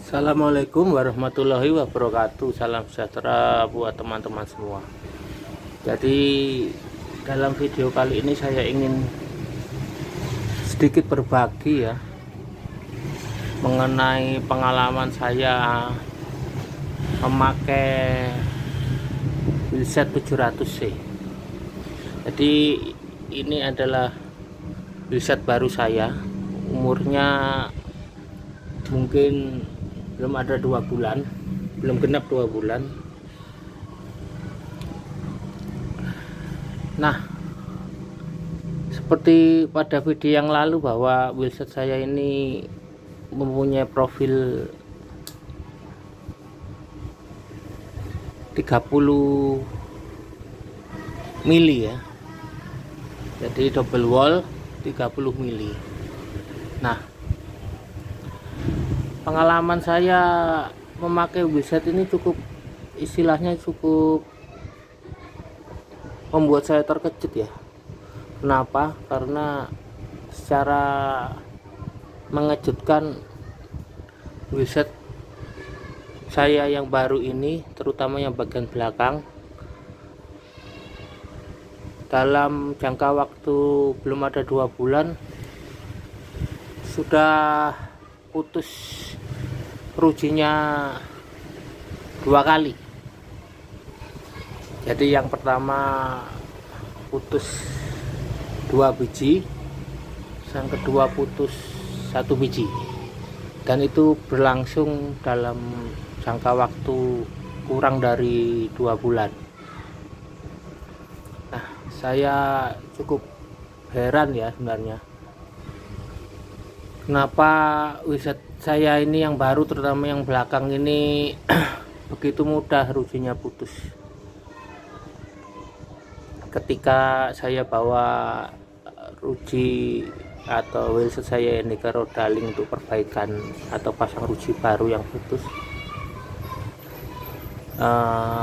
Assalamualaikum warahmatullahi wabarakatuh. Salam sejahtera buat teman-teman semua. Jadi dalam video kali ini saya ingin sedikit berbagi ya mengenai pengalaman saya memakai wheelset 700C. Jadi ini adalah wheelset baru saya, umurnya mungkin belum ada 2 bulan, belum genap 2 bulan. Nah, seperti pada video yang lalu bahwa wheelset saya ini mempunyai profil 30 mili ya, jadi double wall 30 mili. Nah, pengalaman saya memakai wheelset ini istilahnya cukup membuat saya terkejut ya. Kenapa? Karena secara mengejutkan wheelset saya yang baru ini, terutama yang bagian belakang, dalam jangka waktu belum ada 2 bulan sudah putus rujinya 2 kali. Jadi yang pertama putus 2 biji, yang kedua putus 1 biji, dan itu berlangsung dalam jangka waktu kurang dari 2 bulan. Nah, saya cukup heran ya sebenarnya, kenapa wheelset saya ini yang baru, terutama yang belakang ini begitu mudah rujinya putus. Ketika saya bawa ruji atau wheelset saya ini ke Rodaling untuk perbaikan atau pasang ruji baru yang putus,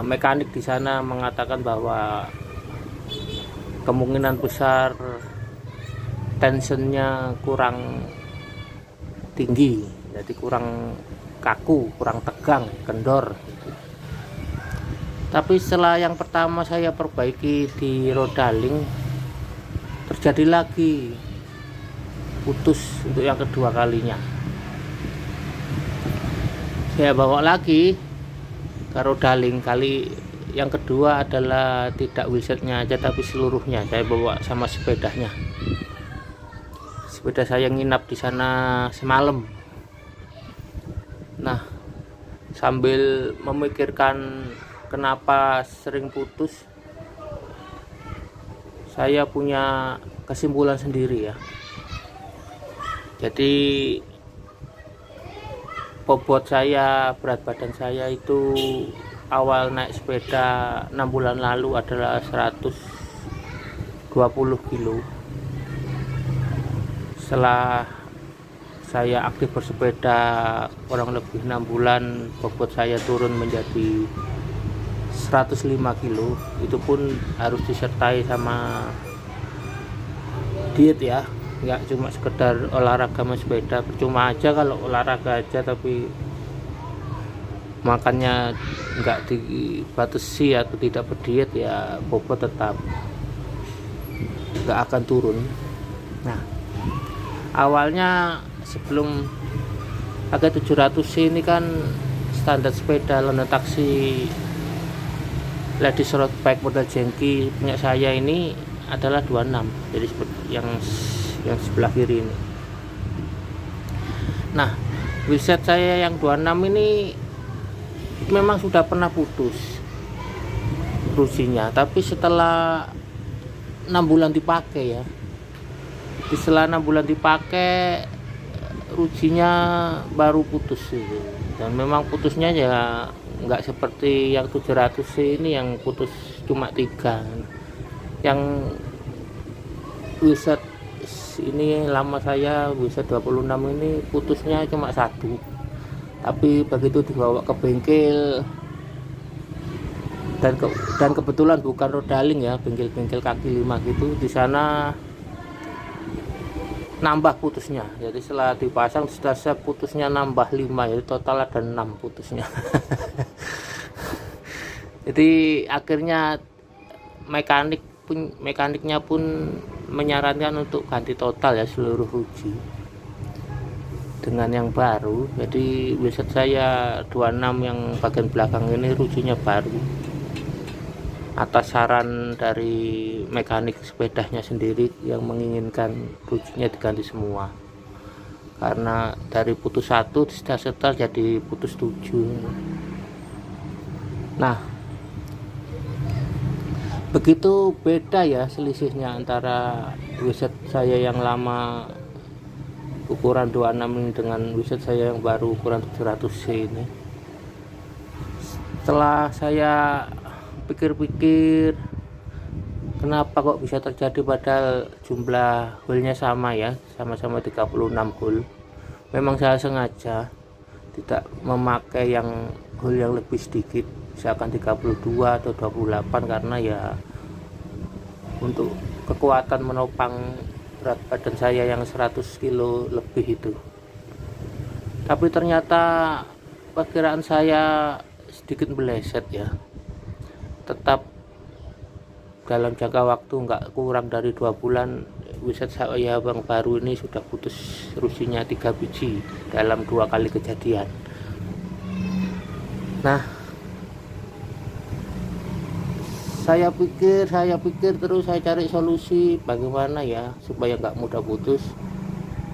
mekanik di sana mengatakan bahwa kemungkinan besar tensionnya kurang tinggi, jadi kurang kaku, kurang tegang, kendor. Tapi setelah yang pertama saya perbaiki di Rodaling, terjadi lagi putus untuk yang kedua kalinya. Saya bawa lagi ke Rodaling, kali yang kedua adalah tidak wheelsetnya aja tapi seluruhnya saya bawa sama sepedanya. Sepeda saya nginap di sana semalam. Nah, sambil memikirkan kenapa sering putus, saya punya kesimpulan sendiri ya. Jadi bobot saya, berat badan saya itu awal naik sepeda 6 bulan lalu adalah 120 kilo. Setelah saya aktif bersepeda kurang lebih 6 bulan, bobot saya turun menjadi 105 kilo. Itu pun harus disertai sama diet ya, nggak cuma sekedar olahraga sama sepeda. Percuma aja kalau olahraga aja tapi makannya nggak dibatasi atau tidak berdiet, ya bobot tetap nggak akan turun. Nah, awalnya sebelum pakai 700C ini kan standar sepeda London Taxi Ladies Road Bike model Jengki punya saya ini adalah 26, jadi seperti yang sebelah kiri ini. Nah, wheelset saya yang 26 ini memang sudah pernah putus rujinya, tapi setelah 6 bulan dipakai ya, setelah 6 bulan dipakai rujinya baru putus gitu. Dan memang putusnya ya nggak seperti yang 700C ini yang putus cuma 3. Yang wheelset ini lama saya, wheelset 26 ini putusnya cuma 1. Tapi begitu dibawa ke bengkel, dan kebetulan bukan Rodaling ya, bengkel-bengkel kaki 5 gitu, di sana nambah putusnya. Jadi setelah dipasang sudah putusnya nambah 5, jadi total ada 6 putusnya. Jadi akhirnya mekaniknya pun menyarankan untuk ganti total ya seluruh ruji dengan yang baru. Jadi wheelset saya 26 yang bagian belakang ini rujinya baru, atas saran dari mekanik sepedanya sendiri yang menginginkan rujinya diganti semua, karena dari putus 1 sudah setel jadi putus 7. Nah, begitu beda ya selisihnya antara wheelset saya yang lama ukuran 26 ini dengan wheelset saya yang baru ukuran 700C ini. Setelah saya pikir-pikir, kenapa kok bisa terjadi padahal jumlah hole-nya sama ya, sama-sama 36 hole. Memang saya sengaja tidak memakai yang hole yang lebih sedikit, misalkan 32 atau 28, karena ya untuk kekuatan menopang berat badan saya yang 100 kilo lebih itu. Tapi ternyata perkiraan saya sedikit meleset ya. Tetap dalam jangka waktu nggak kurang dari 2 bulan wheelset saya yang baru ini sudah putus rujinya 3 biji dalam 2 kali kejadian. Nah, saya pikir terus, saya cari solusi bagaimana ya supaya nggak mudah putus.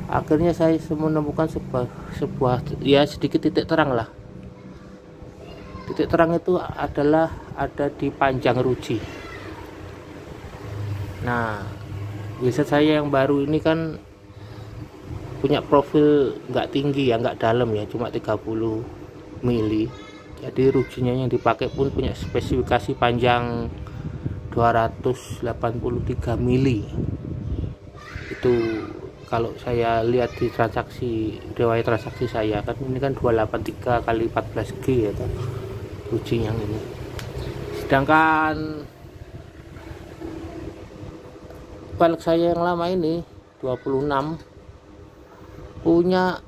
Akhirnya saya menemukan sebuah ya sedikit titik terang lah. Titik terang itu adalah ada di panjang ruji. Nah, wheelset saya yang baru ini kan punya profil nggak tinggi ya, nggak dalam ya, cuma 30 mili. Jadi rujinya yang dipakai pun punya spesifikasi panjang 283 mili. Itu kalau saya lihat di riwayat transaksi saya kan, ini kan 283 kali 14G ya kan, ruji yang ini. Sedangkan velg saya yang lama ini 26 punya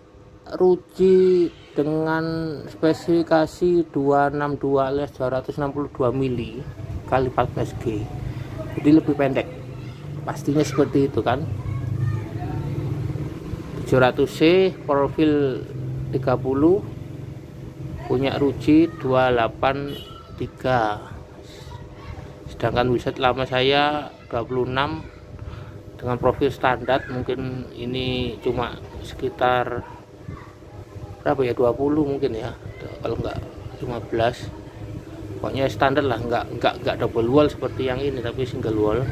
ruji dengan spesifikasi 262 alias 262 mili kali 14G, jadi lebih pendek. Pastinya seperti itu kan. 700C profil 30 punya ruji 283, sedangkan wheelset lama saya 26 dengan profil standar, mungkin ini cuma sekitar berapa ya, 20 mungkin ya, kalau enggak 15, pokoknya standar lah, enggak double wall seperti yang ini, tapi single wall.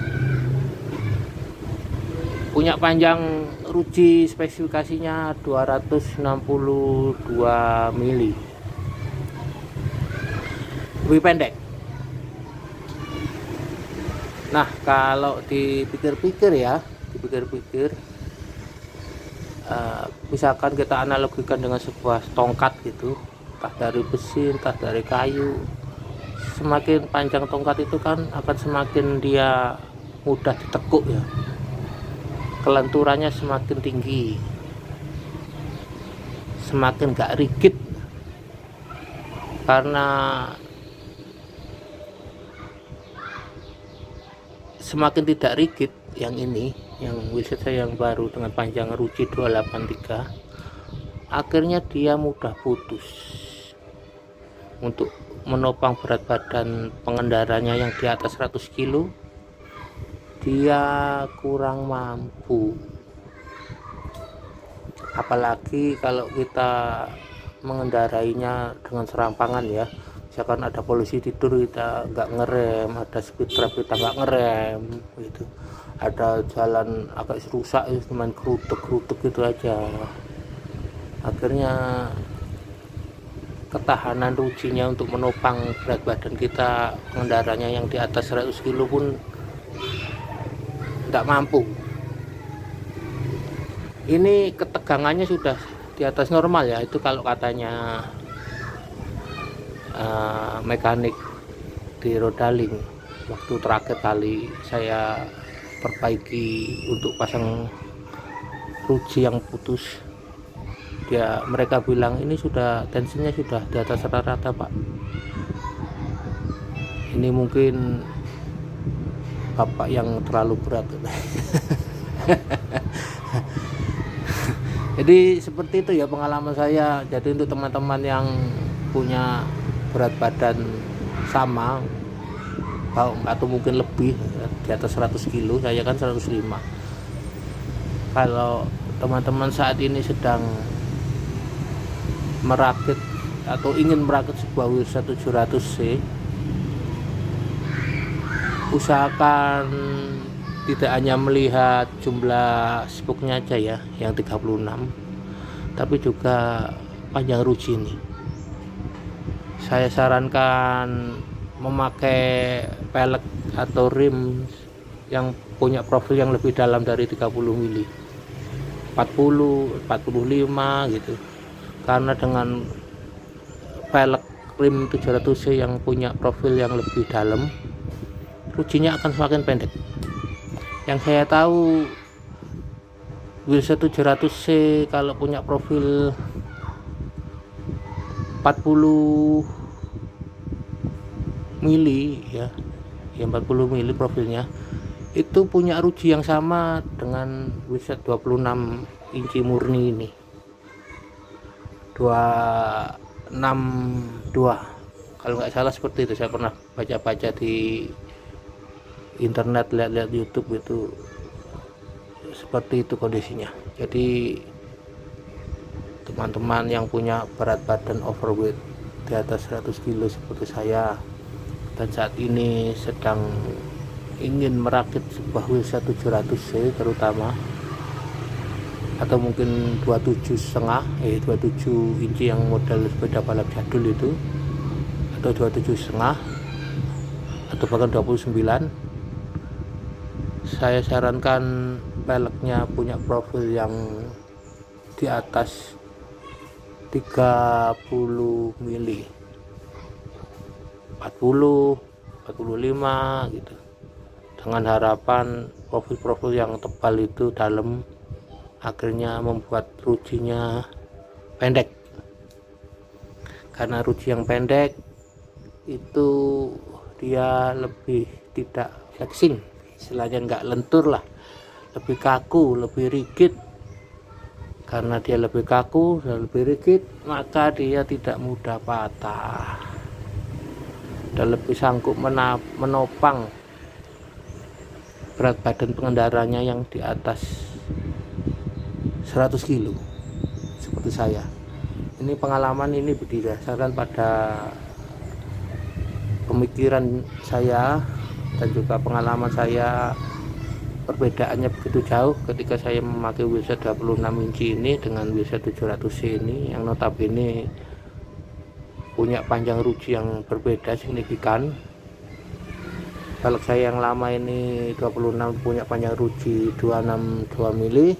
Punya panjang ruji spesifikasinya 262 mili, lebih pendek. Nah, kalau dipikir-pikir misalkan kita analogikan dengan sebuah tongkat gitu, entah dari besi, entah dari kayu, semakin panjang tongkat itu kan akan semakin dia mudah ditekuk ya, kelenturannya semakin tinggi, semakin gak rigid. Karena semakin tidak rigid yang ini, yang wheelset saya yang baru dengan panjang ruji 283, akhirnya dia mudah putus. Untuk menopang berat badan pengendaranya yang di atas 100 kilo, dia kurang mampu. Apalagi kalau kita mengendarainya dengan serampangan ya, misalkan ada polisi tidur kita nggak ngerem, ada speed trap kita nggak ngerem gitu, ada jalan agak rusak itu cuman kerutuk gitu aja, akhirnya ketahanan rujinya untuk menopang berat badan kita pengendaranya yang di atas 100 kilo pun tidak mampu. Ini ketegangannya sudah di atas normal ya, itu kalau katanya mekanik di Rodaling waktu terakhir kali saya perbaiki untuk pasang ruji yang putus. Mereka bilang ini sudah tensinya sudah di atas rata-rata Pak. Ini mungkin bapak yang terlalu berat. Jadi seperti itu ya pengalaman saya. Jadi untuk teman-teman yang punya berat badan sama atau mungkin lebih di atas 100 kilo, saya kan 105. Kalau teman-teman saat ini sedang merakit atau ingin merakit sebuah Wirsa 700C, usahakan tidak hanya melihat jumlah spoknya aja ya yang 36, tapi juga panjang ruji ini. Saya sarankan memakai pelek atau rim yang punya profil yang lebih dalam dari 30 mili, 40, 45 gitu. Karena dengan pelek rim 700C yang punya profil yang lebih dalam, rujinya akan semakin pendek. Yang saya tahu Wirsa 700C kalau punya profil 40 mili ya 40 mili profilnya, itu punya ruji yang sama dengan Wirsa 26 inci murni ini, 262 kalau nggak salah, seperti itu. Saya pernah baca-baca di internet, lihat-lihat YouTube, itu seperti itu kondisinya. Jadi teman-teman yang punya berat badan overweight di atas 100 kilo seperti saya dan saat ini sedang ingin merakit sebuah Wirsa 700C terutama, atau mungkin 27,5 27 inci yang model sepeda balap jadul itu, atau 27,5 atau bahkan 29, saya sarankan peleknya punya profil yang di atas 30 mili, 40, 45 gitu, dengan harapan profil-profil yang tebal itu dalam akhirnya membuat rujinya pendek. Karena ruji yang pendek itu dia lebih tidak flexing, istilahnya nggak lentur lah, lebih kaku, lebih rigid. Karena dia lebih kaku dan lebih rigid, maka dia tidak mudah patah dan lebih sanggup menopang berat badan pengendaranya yang di atas 100 kilo seperti saya. Ini pengalaman ini berdasarkan pada pemikiran saya dan juga pengalaman saya. Perbedaannya begitu jauh ketika saya memakai Wirsa 26 inci ini dengan Wirsa 700C ini, yang notabene punya panjang ruji yang berbeda signifikan. Pelek saya yang lama ini 26 punya panjang ruji 262 mili,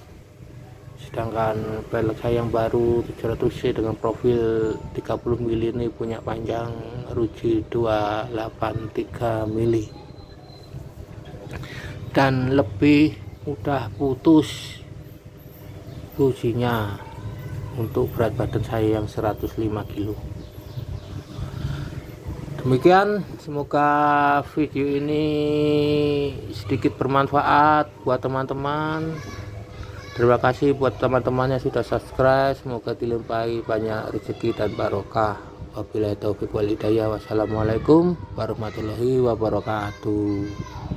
sedangkan pelek saya yang baru 700C dengan profil 30 mili ini punya panjang ruji 283 mili dan lebih mudah putus rujinya untuk berat badan saya yang 105 kilo. Demikian, semoga video ini sedikit bermanfaat buat teman-teman. Terima kasih buat teman-teman yang sudah subscribe. Semoga dilimpahi banyak rezeki dan barokah. Wabillahi taufiq wal hidayah. Wassalamualaikum warahmatullahi wabarakatuh.